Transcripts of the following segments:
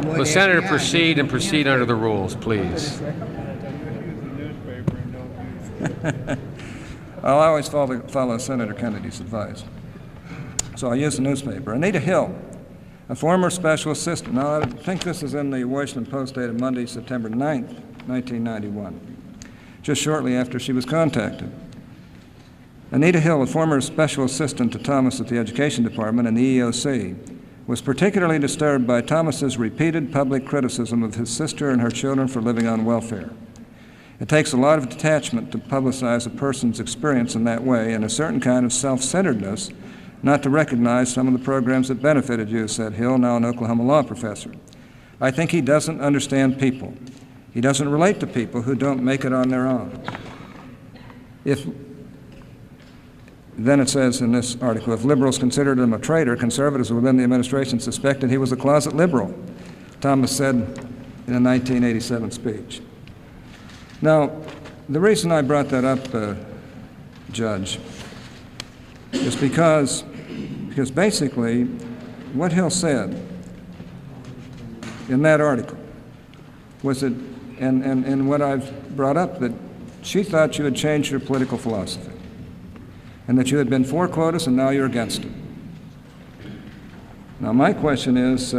Will the Senator proceed and proceed under the rules, please? I'll always follow Senator Kennedy's advice. So I use the newspaper. Anita Hill, a former special assistant. Now, I think this is in the Washington Post dated Monday, September 9th, 1991, just shortly after she was contacted. Anita Hill, a former special assistant to Thomas at the Education Department and the EEOC, was particularly disturbed by Thomas's repeated public criticism of his sister and her children for living on welfare. It takes a lot of detachment to publicize a person's experience in that way, and a certain kind of self-centeredness not to recognize some of the programs that benefited you, said Hill, now an Oklahoma law professor. I think he doesn't understand people. He doesn't relate to people who don't make it on their own. Then it says in this article, if liberals considered him a traitor, conservatives within the administration suspected he was a closet liberal, Thomas said in a 1987 speech. Now, the reason I brought that up, Judge, is because basically what Hill said in that article was that, and what I've brought up, that she thought you had changed your political philosophy and that you had been for quotas and now you're against it. Now, my question is,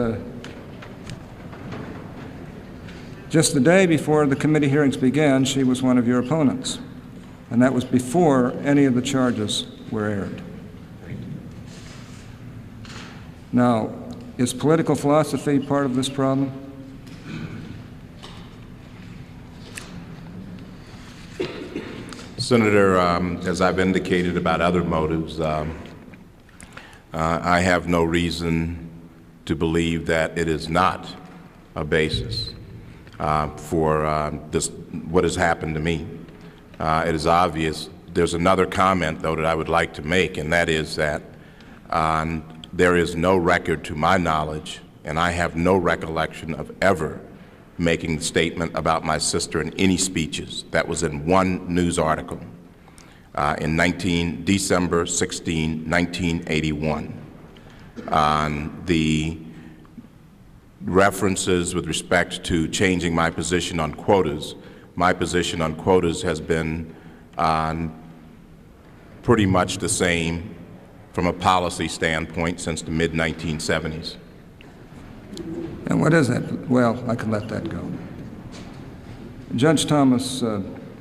just the day before the committee hearings began, she was one of your opponents, and that was before any of the charges were aired. Now, is political philosophy part of this problem? Senator, as I've indicated about other motives, I have no reason to believe that it is not a basis for what has happened to me. It is obvious. There's another comment, though, that I would like to make, and that is that there is no record to my knowledge, and I have no recollection of ever making the statement about my sister in any speeches. That was in one news article in December 16, 1981. The references with respect to changing my position on quotas, my position on quotas has been pretty much the same from a policy standpoint since the mid-1970s. And what is that? Well, I can let that go. Judge Thomas,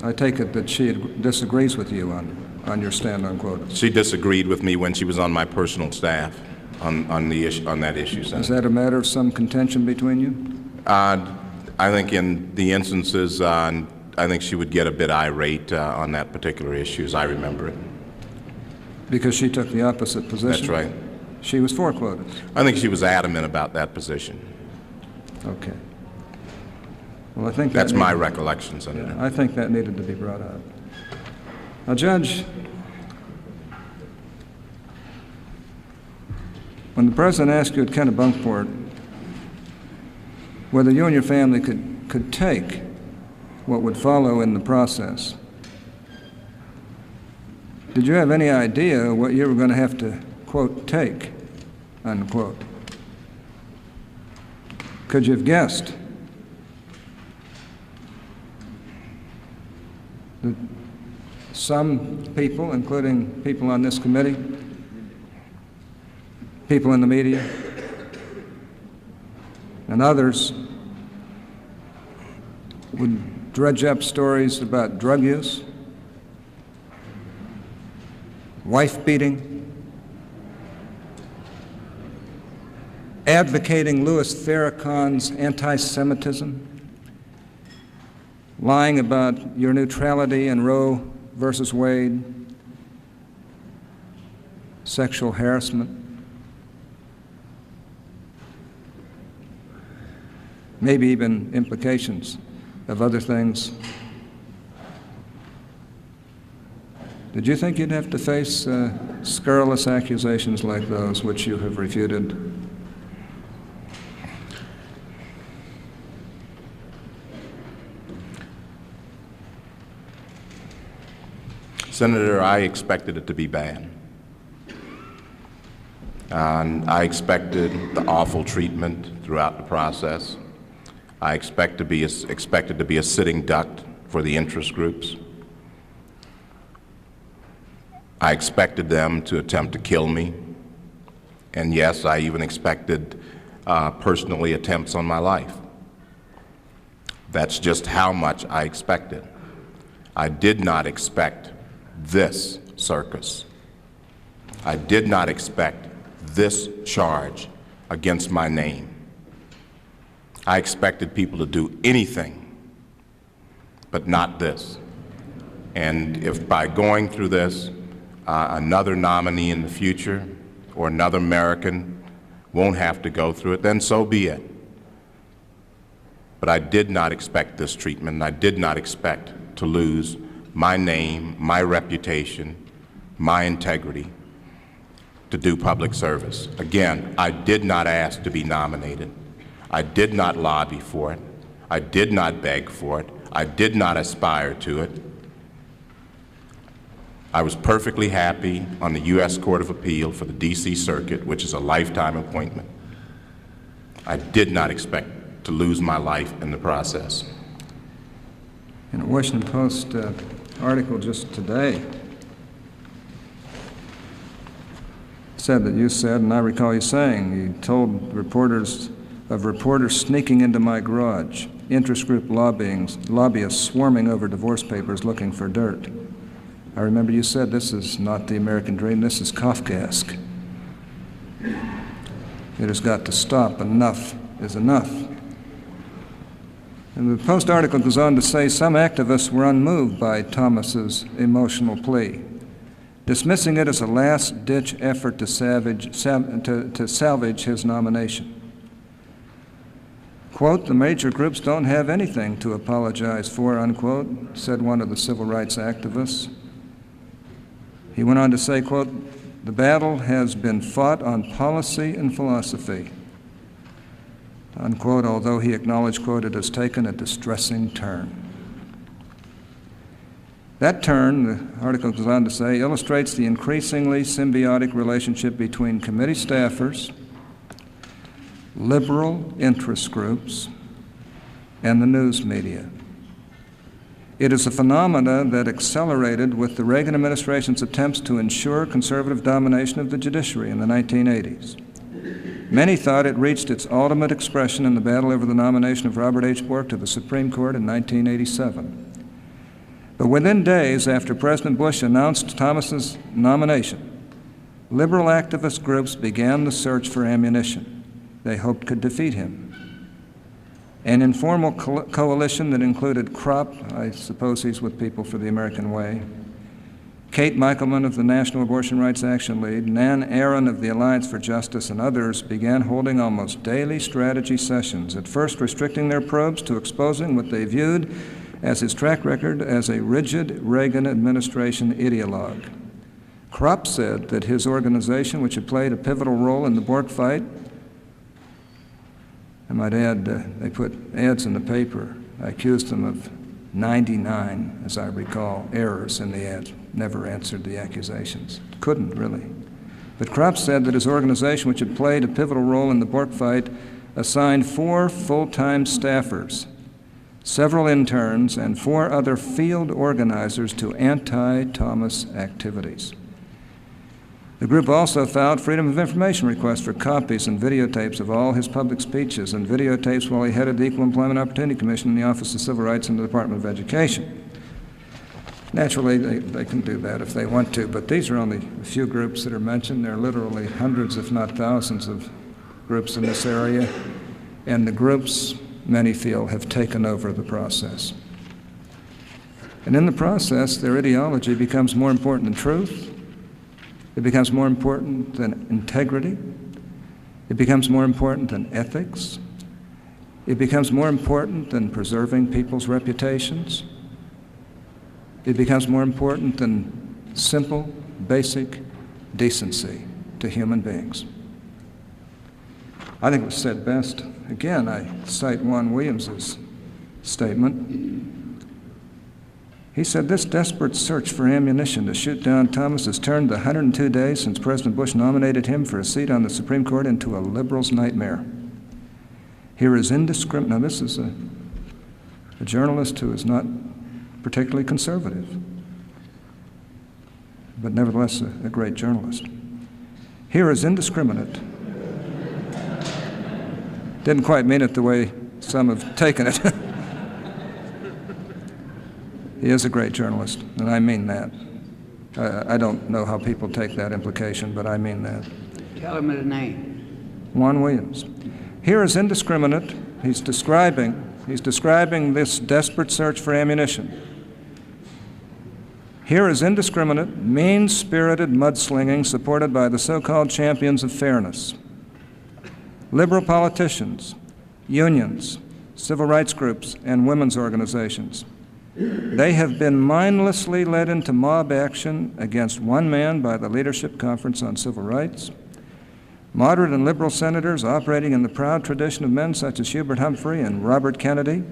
I take it that she disagrees with you on your stand on quotas. She disagreed with me when she was on my personal staff on that issue, Senator. Is that a matter of some contention between you? I think in the instances, I think she would get a bit irate on that particular issue, as I remember it. Because she took the opposite position? That's right. She was for quotas? I think she was adamant about that position. Okay. Well, I think that's my recollection, Senator. Yeah, I think that needed to be brought up. Now, Judge, when the President asked you at Kennebunkport whether you and your family could take what would follow in the process, did you have any idea what you were going to have to, quote, take, unquote? Could you have guessed that some people, including people on this committee, people in the media, and others, would dredge up stories about drug use, wife beating, advocating Louis Farrakhan's anti-Semitism, lying about your neutrality in Roe versus Wade, sexual harassment, maybe even implications of other things. Did you think you'd have to face scurrilous accusations like those which you have refuted? Senator, I expected it to be bad. And I expected the awful treatment throughout the process. I expected to be a sitting duck for the interest groups. I expected them to attempt to kill me. And yes, I even expected personally attempts on my life. That's just how much I expected. I did not expect this circus. I did not expect this charge against my name. I expected people to do anything, but not this. And if by going through this, another nominee in the future or another American won't have to go through it, then so be it. But I did not expect this treatment, and I did not expect to lose my name, my reputation, my integrity to do public service. Again, I did not ask to be nominated. I did not lobby for it. I did not beg for it. I did not aspire to it. I was perfectly happy on the U.S. Court of Appeal for the D.C. Circuit, which is a lifetime appointment. I did not expect to lose my life in the process. In a Washington Post article just today, said that you said, and I recall you saying, you told reporters of reporters sneaking into my garage, interest group lobbyists swarming over divorce papers looking for dirt. I remember you said, this is not the American dream, this is Kafkaesque. It has got to stop. Enough is enough. And the Post article goes on to say some activists were unmoved by Thomas's emotional plea, dismissing it as a last-ditch effort to salvage his nomination. Quote, "The major groups don't have anything to apologize for," unquote, said one of the civil rights activists. He went on to say, quote, "The battle has been fought on policy and philosophy," unquote, although he acknowledged, quote, "it has taken a distressing turn." That turn, the article goes on to say, illustrates the increasingly symbiotic relationship between committee staffers, liberal interest groups, and the news media. It is a phenomenon that accelerated with the Reagan administration's attempts to ensure conservative domination of the judiciary in the 1980s. Many thought it reached its ultimate expression in the battle over the nomination of Robert H. Bork to the Supreme Court in 1987. But within days after President Bush announced Thomas's nomination, liberal activist groups began the search for ammunition they hoped could defeat him. An informal coalition that included Kropp, I suppose he's with People for the American Way, Kate Michelman of the National Abortion Rights Action League, Nan Aaron of the Alliance for Justice, and others began holding almost daily strategy sessions, at first restricting their probes to exposing what they viewed as his track record as a rigid Reagan administration ideologue. Kropp said that his organization, which had played a pivotal role in the Bork fight, I might add, they put ads in the paper. I accused them of 99, as I recall, errors in the ads. Never answered the accusations. Couldn't, really. But Kropp said that his organization, which had played a pivotal role in the Bork fight, assigned 4 full-time staffers, several interns, and 4 other field organizers to anti-Thomas activities. The group also filed Freedom of Information requests for copies and videotapes of all his public speeches and videotapes while he headed the Equal Employment Opportunity Commission in the Office of Civil Rights in the Department of Education. Naturally, they can do that if they want to, but these are only a few groups that are mentioned. There are literally hundreds, if not thousands, of groups in this area, and the groups, many feel, have taken over the process. And in the process, their ideology becomes more important than truth. It becomes more important than integrity. It becomes more important than ethics. It becomes more important than preserving people's reputations. It becomes more important than simple, basic decency to human beings. I think it was said best. Again, I cite Juan Williams's statement. He said, this desperate search for ammunition to shoot down Thomas has turned the 102 days since President Bush nominated him for a seat on the Supreme Court into a liberal's nightmare. Here is indiscriminate. Now, this is a journalist who is not particularly conservative, but nevertheless a great journalist. Here is indiscriminate. Didn't quite mean it the way some have taken it. He is a great journalist, and I mean that. I don't know how people take that implication, but I mean that. Tell him his name. Juan Williams. Here is indiscriminate. He's describing this desperate search for ammunition. Here is indiscriminate, mean-spirited mudslinging supported by the so-called champions of fairness. Liberal politicians, unions, civil rights groups, and women's organizations. They have been mindlessly led into mob action against one man by the Leadership Conference on Civil Rights. Moderate and liberal senators operating in the proud tradition of men such as Hubert Humphrey and Robert Kennedy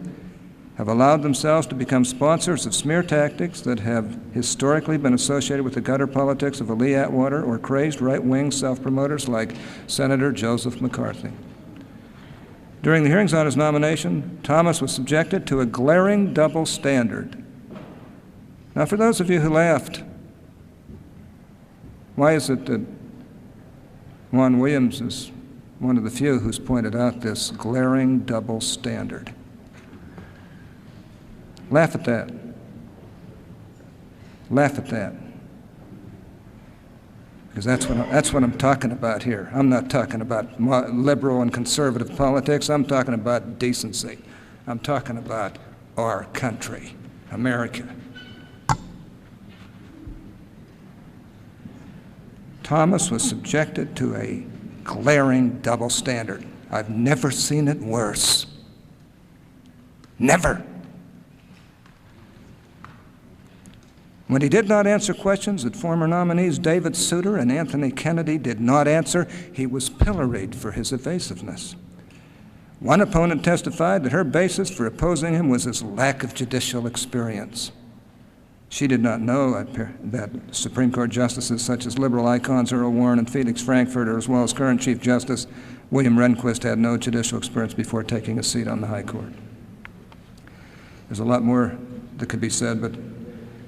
have allowed themselves to become sponsors of smear tactics that have historically been associated with the gutter politics of Lee Atwater or crazed right-wing self-promoters like Senator Joseph McCarthy. During the hearings on his nomination, Thomas was subjected to a glaring double standard. Now, for those of you who laughed, why is it that Juan Williams is one of the few who's pointed out this glaring double standard? Laugh at that. Laugh at that. Because that's what I'm talking about here. I'm not talking about liberal and conservative politics. I'm talking about decency. I'm talking about our country, America. Thomas was subjected to a glaring double standard. I've never seen it worse. Never. When he did not answer questions that former nominees David Souter and Anthony Kennedy did not answer, he was pilloried for his evasiveness. One opponent testified that her basis for opposing him was his lack of judicial experience. She did not know that Supreme Court justices such as liberal icons Earl Warren and Felix Frankfurter, as well as current Chief Justice William Rehnquist, had no judicial experience before taking a seat on the High Court. There's a lot more that could be said, but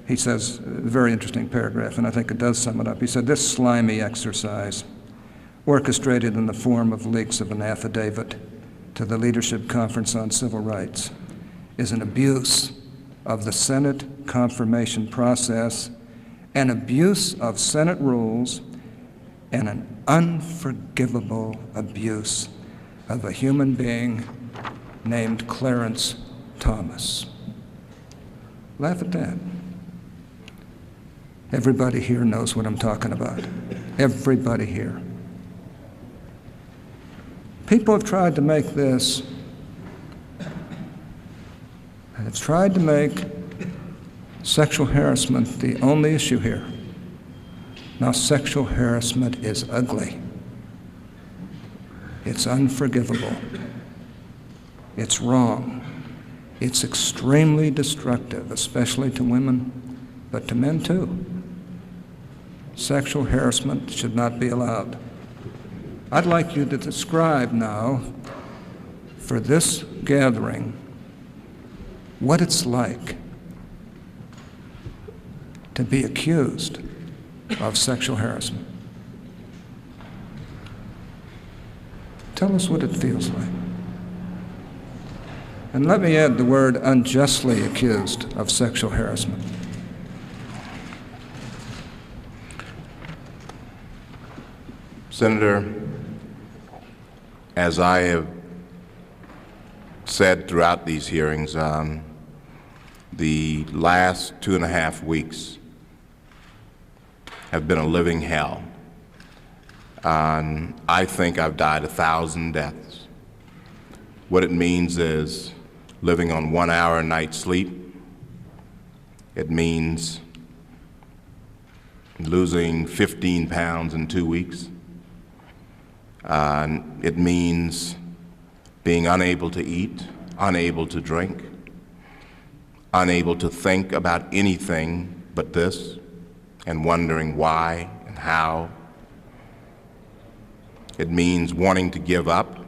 he says a very interesting paragraph, and I think it does sum it up. He said, this slimy exercise, orchestrated in the form of leaks of an affidavit to the Leadership Conference on Civil Rights, is an abuse of the Senate confirmation process, an abuse of Senate rules, and an unforgivable abuse of a human being named Clarence Thomas. Laugh at that. Everybody here knows what I'm talking about. Everybody here. People have tried to make this, have tried to make sexual harassment the only issue here. Now, sexual harassment is ugly. It's unforgivable. It's wrong. It's extremely destructive, especially to women, but to men too. Sexual harassment should not be allowed. I'd like you to describe now, for this gathering, what it's like to be accused of sexual harassment. Tell us what it feels like. And let me add the word unjustly accused of sexual harassment. Senator, as I have said throughout these hearings, the last 2.5 weeks have been a living hell. I think I've died 1,000 deaths. What it means is living on 1 hour a night sleep. It means losing 15 pounds in 2 weeks. It means being unable to eat, unable to drink, unable to think about anything but this, and wondering why and how. It means wanting to give up.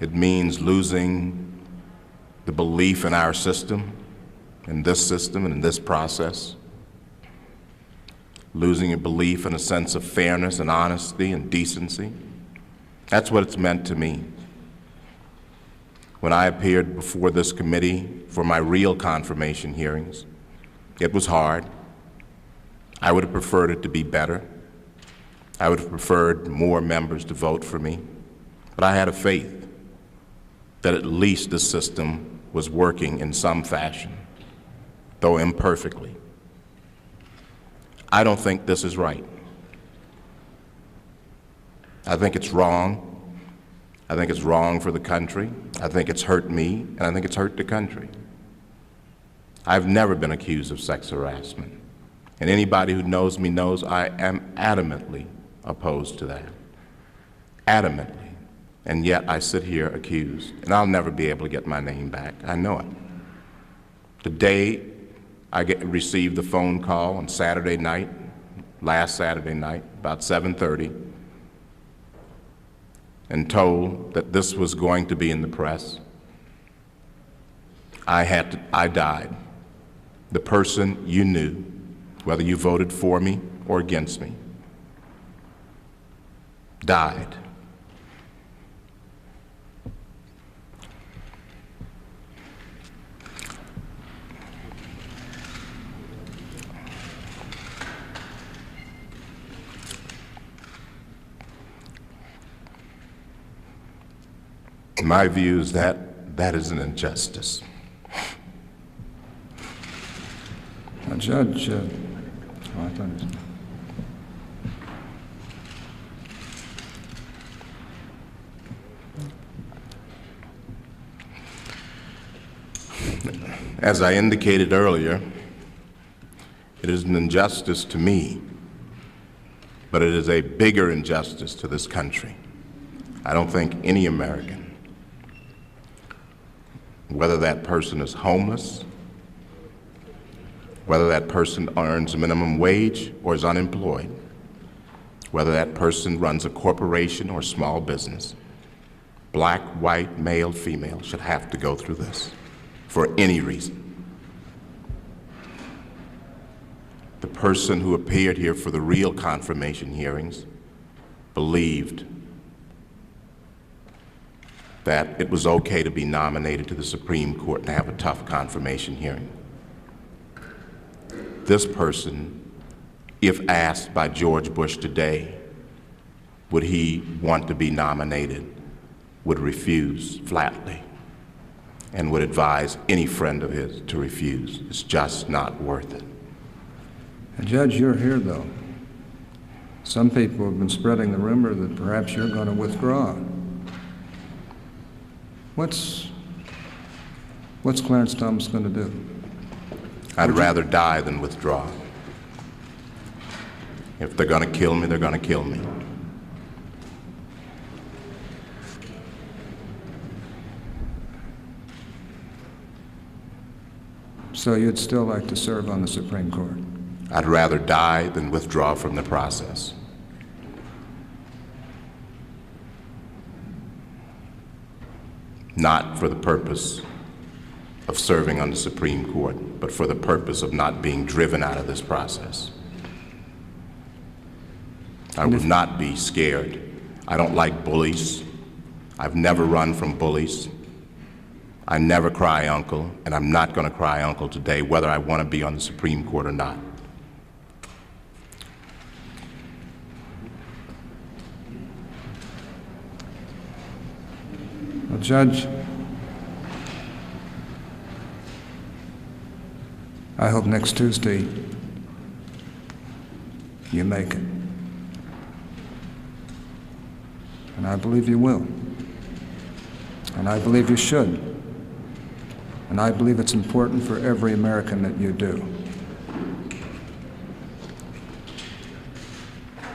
It means losing the belief in our system, in this system and in this process. Losing a belief in a sense of fairness and honesty and decency. That's what it's meant to me. When I appeared before this committee for my real confirmation hearings, it was hard. I would have preferred it to be better. I would have preferred more members to vote for me. But I had a faith that at least the system was working in some fashion, though imperfectly. I don't think this is right. I think it's wrong. I think it's wrong for the country. I think it's hurt me, and I think it's hurt the country. I've never been accused of sex harassment, and anybody who knows me knows I am adamantly opposed to that. Adamantly. And yet I sit here accused, and I'll never be able to get my name back. I know it. The day I received the phone call on Saturday night, last Saturday night, about 7:30, and told that this was going to be in the press, I died. The person you knew, whether you voted for me or against me, died. My view is that that is an injustice. Now, Judge, I thought as I indicated earlier, it is an injustice to me, but it is a bigger injustice to this country. I don't think any American, whether that person is homeless, whether that person earns a minimum wage or is unemployed, whether that person runs a corporation or small business, black, white, male, female, should have to go through this for any reason. The person who appeared here for the real confirmation hearings believed that it was okay to be nominated to the Supreme Court and have a tough confirmation hearing. This person, if asked by George Bush today, would he want to be nominated, would refuse flatly and would advise any friend of his to refuse. It's just not worth it. Judge, you're here, though. Some people have been spreading the rumor that perhaps you're going to withdraw. What's Clarence Thomas going to do? I'd rather die than withdraw. If they're going to kill me, they're going to kill me. So you'd still like to serve on the Supreme Court? I'd rather die than withdraw from the process. Not for the purpose of serving on the Supreme Court, but for the purpose of not being driven out of this process. I would not be scared. I don't like bullies. I've never run from bullies. I never cry uncle, and I'm not going to cry uncle today, whether I want to be on the Supreme Court or not. Well, Judge, I hope next Tuesday you make it. And I believe you will. And I believe you should. And I believe it's important for every American that you do.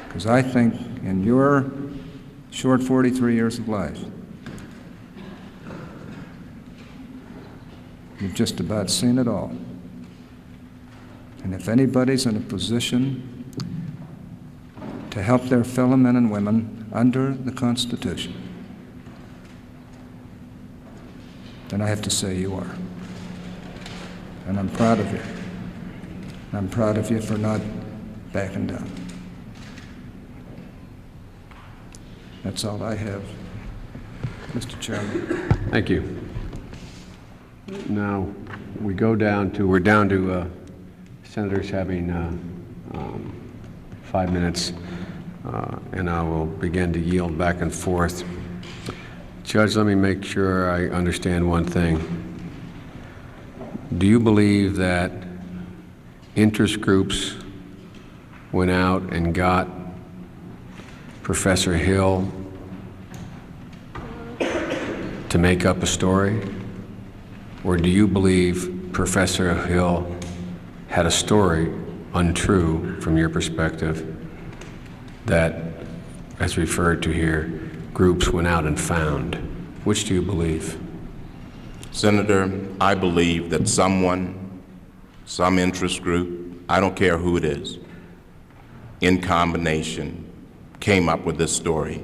Because I think in your short 43 years of life. You've just about seen it all. And if anybody's in a position to help their fellow men and women under the Constitution, then I have to say you are. And I'm proud of you. I'm proud of you for not backing down. That's all I have, Mr. Chairman. Thank you. Now, we're down to senators having 5 minutes, and I will begin to yield back and forth. Judge, let me make sure I understand one thing. Do you believe that interest groups went out and got Professor Hill to make up a story? Or do you believe Professor Hill had a story, untrue from your perspective, that, as referred to here, groups went out and found? Which do you believe? Senator, I believe that someone, some interest group, I don't care who it is, in combination, came up with this story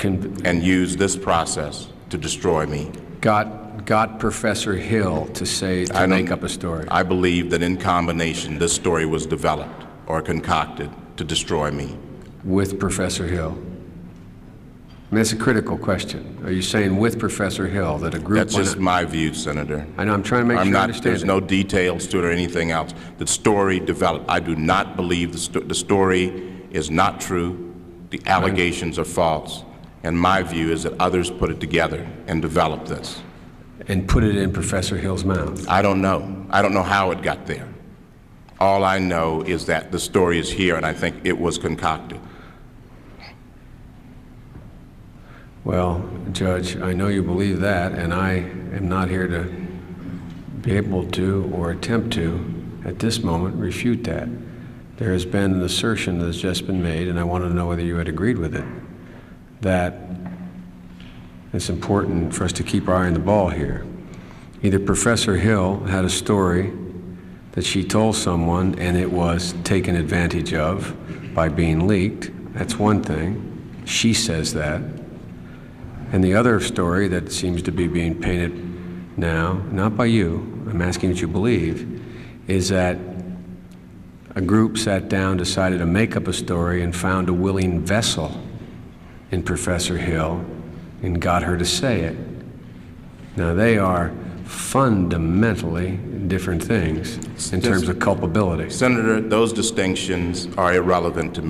and used this process to destroy me. Got Professor Hill to make up a story. I believe that in combination, this story was developed or concocted to destroy me. With Professor Hill? I mean, that's a critical question. Are you saying with Professor Hill that a group That's just my view, Senator. I know, I'm trying to make sure I understand There's no details to it or anything else. The story developed. I do not believe the story is not true. The allegations are false. And my view is that others put it together and developed this. And put it in Professor Hill's mouth? I don't know. I don't know how it got there. All I know is that the story is here, and I think it was concocted. Well, Judge, I know you believe that, and I am not here to be able to or attempt to, at this moment, refute that. There has been an assertion that has just been made, and I wanted to know whether you had agreed with it, that it's important for us to keep our eye on the ball here. Either Professor Hill had a story that she told someone and it was taken advantage of by being leaked. That's one thing. She says that. And the other story that seems to be being painted now, not by you, I'm asking what you believe, is that a group sat down, decided to make up a story, and found a willing vessel in Professor Hill and got her to say it. Now, they are fundamentally different things in terms of culpability. Senator, those distinctions are irrelevant to me.